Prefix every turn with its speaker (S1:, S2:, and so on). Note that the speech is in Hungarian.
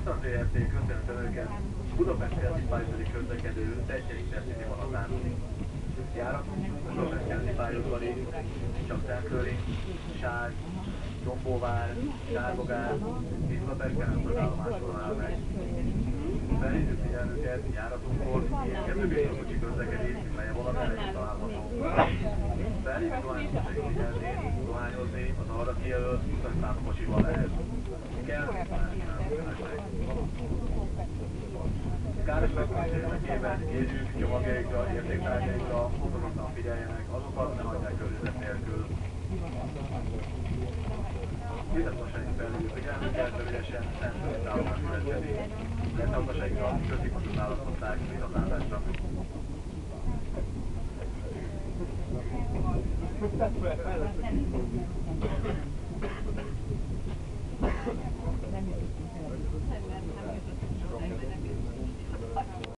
S1: Boston ZRT köszönöm Önöket, Budapest keleti pályaudvari közlekedő Tejtjei Terszíni vonatáról. Járatunk Budapest keleti pályaudvari, Csaktelkőri, Ság, Dombóvár, Sárbogány és Budapest keresztülállomásról áll meg. Felhívjuk figyelmüket járatunkról, érkezőbiztosítási közlekedés, mely a vonat elején található. Felhívjuk dohányosai figyelmét, dohányozni az arra kijelölt utasszámú kocsival lehet. Kell káros megkötés érdekében jegyünk, csomagjaikra, értéktárgyaikra fokozottan figyeljenek, azokat ne hagyják körülmények nélkül. Bizatosaink felhívjuk figyelmüket, rövidesen Szentföld állomás következik. Leszautasaikat középasot választották vitatázásra. Nem